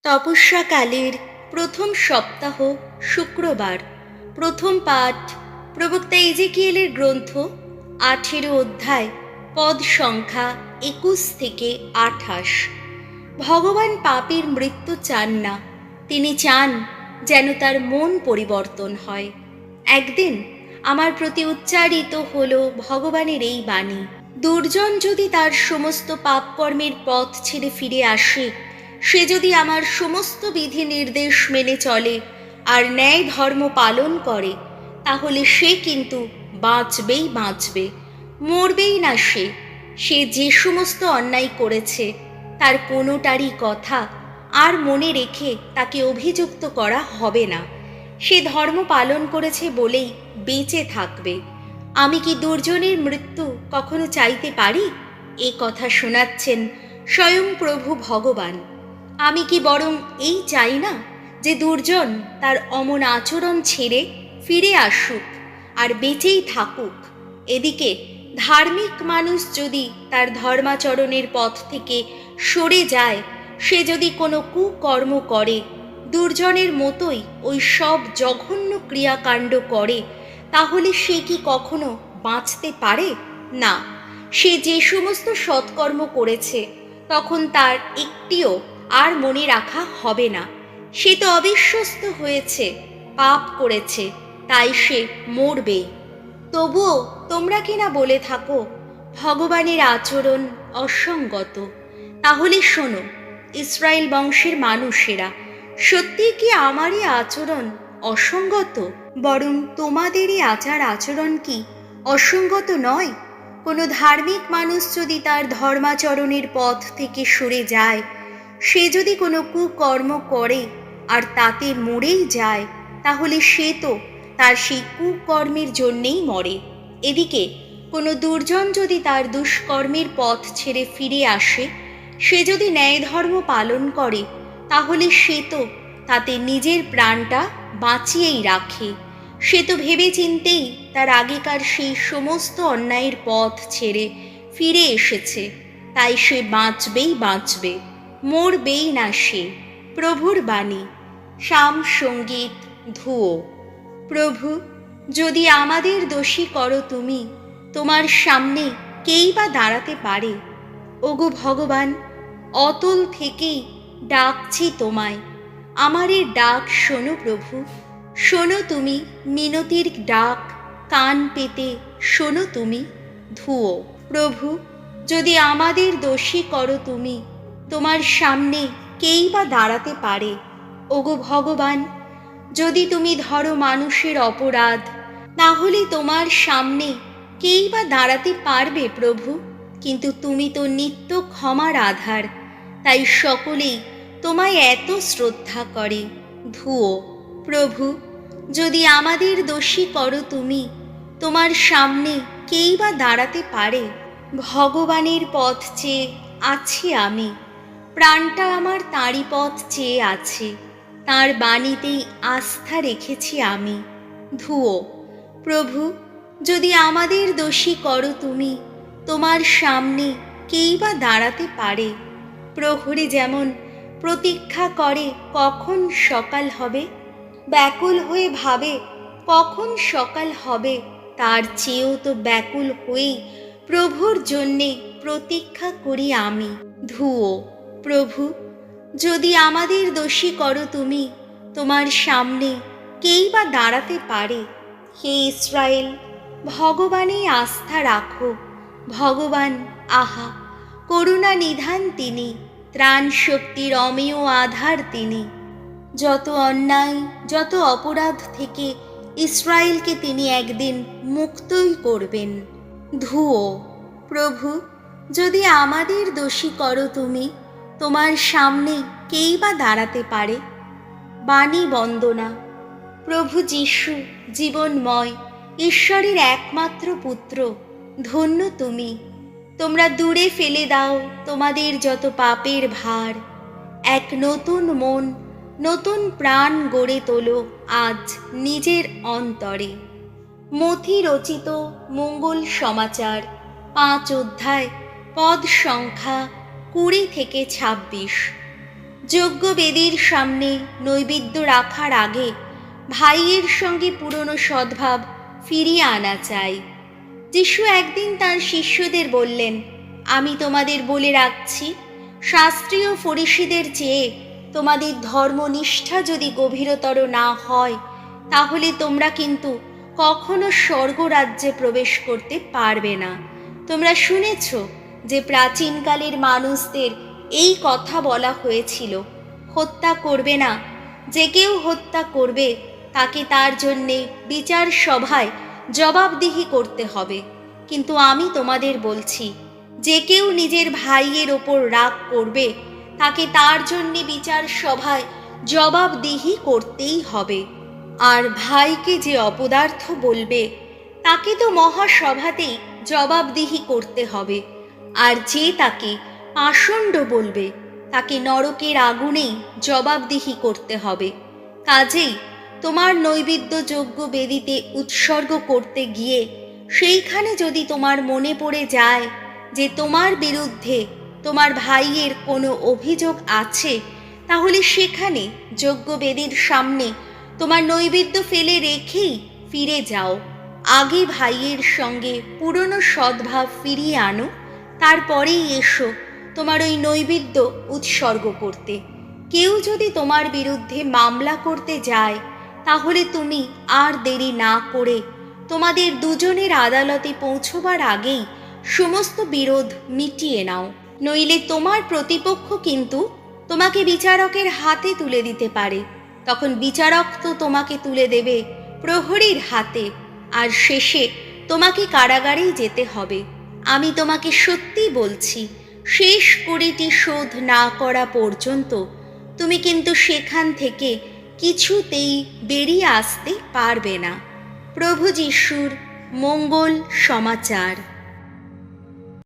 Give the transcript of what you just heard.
তপস্যাকালের প্রথম সপ্তাহ, শুক্রবার। প্রথম পাঠ প্রবক্তা এজেকিয়েলের গ্রন্থ 18 অধ্যায়, পদ সংখ্যা 21 থেকে 28। ভগবান পাপীর মৃত্যু চান না, তিনি চান যেন তার মন পরিবর্তন হয়। একদিন আমার প্রতি উচ্চারিত হলো ভগবানের এই বাণী: দুর্জন যদি তার সমস্ত পাপকর্মের পথ ছেড়ে ফিরে আসে, সে যদি আমার সমস্ত বিধি নির্দেশ মেনে চলে আর ন্যায় ধর্ম পালন করে, তাহলে সে কিন্তু বাঁচবেই বাঁচবে, মরবেই না। সে যে সমস্ত অন্যায় করেছে তার কোনোটারই কথা আর মনে রেখে তাকে অভিযুক্ত করা হবে না। সে ধর্ম পালন করেছে বলেই বেঁচে থাকবে। আমি কি দুর্জনের মৃত্যু কখনো চাইতে পারি? এ কথা শোনাচ্ছেন স্বয়ং প্রভু ভগবান। আমি কি বরং এই চাই না যে দুর্জন তার অমন আচরণ ছেড়ে ফিরে আসুক আর বেঁচেই থাকুক? এদিকে ধার্মিক মানুষ যদি তার ধর্মাচরণের পথ থেকে সরে যায়, সে যদি কোনো কুকর্ম করে, দুর্জনের মতোই ওই সব জঘন্য ক্রিয়াকাণ্ড করে, তাহলে সে কি কখনো বাঁচতে পারে? না। সে যে সমস্ত সৎকর্ম করেছে তখন তার একটিও আর মনে রাখা হবে না। সে তো অবিশ্বস্ত হয়েছে, পাপ করেছে, তাই সে মরবেই। তবুও তোমরা কিনা বলে থাকো ভগবানের আচরণ অসঙ্গত। তাহলে শোনো, ইসরায়েল বংশের মানুষেরা, সত্যি কি আমারই আচরণ অসঙ্গত? বরং তোমাদেরই আচার আচরণ কি অসঙ্গত নয়? কোনো ধার্মিক মানুষ যদি তার ধর্মাচরণের পথ থেকে সরে যায়, সে যদি কোনো কুকর্ম করে আর তাতে মরেই যায়, তাহলে সে তো তার সেই কুকর্মের জন্যেই মরে। এদিকে কোনো দুর্জন যদি তার দুষ্কর্মের পথ ছেড়ে ফিরে আসে, সে যদি ন্যায় ধর্ম পালন করে, তাহলে সে তো তাতে নিজের প্রাণটা বাঁচিয়েই রাখে। সে তো ভেবে চিন্তেই তার আগেকার সেই সমস্ত অন্যায়ের পথ ছেড়ে ফিরে এসেছে, তাই সে বাঁচবেই বাঁচবে, মরবেই না সে। প্রভুর বাণী। শাম সঙ্গীত ধুয়ো। প্রভু, যদি আমাদের দোষী করো তুমি, তোমার সামনে কেই বা দাঁড়াতে পারে? ওগো ভগবান, অতল থেকেই ডাকছি তোমায়, আমার এ ডাক শোনো প্রভু। শোনো তুমি মিনতির ডাক, কান পেতে শোনো তুমি। ধুয়ো। প্রভু, যদি আমাদের দোষী করো তুমি, তোমার সামনে কেই বা দাঁড়াতে পারে? ওগো ভগবান, যদি তুমি ধরো মানুষের অপরাধ, তাহলে তোমার সামনে কেই বা দাঁড়াতে পারবে প্রভু? কিন্তু তুমি তো নিত্য ক্ষমার আধার, তাই সকলেই তোমায় এত শ্রদ্ধা করে। ধুয়ো। প্রভু, যদি আমাদের দোষী করো তুমি, তোমার সামনে কেই বা দাঁড়াতে পারে? ভগবানের পথ চেয়ে আছি আমি, প্রাণটা আমার তাঁরই পথ চেয়ে আছে, তাঁর বাণীতেই আস্থা রেখেছি আমি। ধুয়ো। প্রভু, যদি আমাদের দোষী করো তুমি, তোমার সামনে কেই বা দাঁড়াতে পারে? প্রহরী যেমন প্রতীক্ষা করে কখন সকাল হবে, ব্যাকুল হয়ে ভাবে কখন সকাল হবে, তার চেয়েও তো ব্যাকুল হয়েই প্রভুর জন্যে প্রতীক্ষা করি আমি। ধুয়ো। প্রভু, যদি আমাদের দোষী করো তুমি, তোমার সামনে কেই বা দাঁড়াতে পারে? হে ইসরায়েল, ভগবানে আস্থা রাখো। ভগবান, আহা, করুণা নিধান তিনি, ত্রাণ শক্তির অমেয় আধার তিনি। যত অন্যায়, যত অপরাধ থেকে ইসরায়েলকে তিনি একদিন মুক্তই করবেন। ধুয়ো। প্রভু, যদি আমাদের দোষী করো তুমি, তোমার সামনে কেই বা দাঁড়াতে পারে? বাণী বন্দনা। প্রভু যিশু জীবনময়, ঈশ্বরের একমাত্র পুত্র, ধন্য তুমি। তোমরা দূরে ফেলে দাও তোমাদের যত পাপের ভার, এক নতুন মন, নতুন প্রাণ গড়ে তোলো আজ নিজের অন্তরে। মথি রচিত মঙ্গল সমাচার 5 অধ্যায়, পদ সংখ্যা 20 থেকে 26। যজ্ঞবেদীর সামনে নৈবেদ্য রাখার আগে ভাইয়ের সঙ্গে পুরনো সদ্ভাব ফিরিয়ে আনা চাই। যিশু একদিন তার শিষ্যদের বললেন, আমি তোমাদের বলে রাখছি, শাস্ত্রীয় ফরিসীদের চেয়ে তোমাদের ধর্মনিষ্ঠা যদি গভীরতর না হয়, তাহলে তোমরা কিন্তু কখনো স্বর্গরাজ্যে প্রবেশ করতে পারবে না। তোমরা শুনেছ যে প্রাচীনকালের মানুষদের এই কথা বলা হয়েছিল, হত্যা করবে না, যে কেউ হত্যা করবে তাকে তার জন্যে বিচার সভায় জবাবদিহি করতে হবে। কিন্তু আমি তোমাদের বলছি, যে কেউ নিজের ভাইয়ের ওপর রাগ করবে তাকে তার জন্যে বিচার সভায় জবাবদিহি করতেই হবে। আর ভাইকে যে অপদার্থ বলবে তাকে তো মহাসভাতেই জবাবদিহি করতে হবে। আর যে তাকে পাষণ্ড বলবে তাকে নরকের আগুনেই জবাবদিহি করতে হবে। কাজেই তোমার নৈবেদ্য যজ্ঞ বেদিতে উৎসর্গ করতে গিয়ে সেইখানে যদি তোমার মনে পড়ে যায় যে তোমার বিরুদ্ধে তোমার ভাইয়ের কোনো অভিযোগ আছে, তাহলে সেখানে যজ্ঞবেদীর সামনে তোমার নৈবেদ্য ফেলে রেখেই ফিরে যাও। আগে ভাইয়ের সঙ্গে পুরনো সদ্ভাব ফিরিয়ে আনো, তারপরেই এসো তোমার ওই নৈবেদ্য উৎসর্গ করতে। কেউ যদি তোমার বিরুদ্ধে মামলা করতে যায়, তাহলে তুমি আর দেরি না করে তোমাদের দুজনের আদালতে পৌঁছবার আগেই সমস্ত বিরোধ মিটিয়ে নাও। নইলে তোমার প্রতিপক্ষ কিন্তু তোমাকে বিচারকের হাতে তুলে দিতে পারে। তখন বিচারক তো তোমাকে তুলে দেবে প্রহরীর হাতে, আর শেষে তোমাকে কারাগারেই যেতে হবে। আমি তোমাকে সত্যি বলছি, শেষ কুড়িটি শোধ না করা পর্যন্ত তুমি কিন্তু সেখান থেকে কিছুতেই বেরিয়ে আসতে পারবে না। প্রভু যিশুর মঙ্গল সমাচার।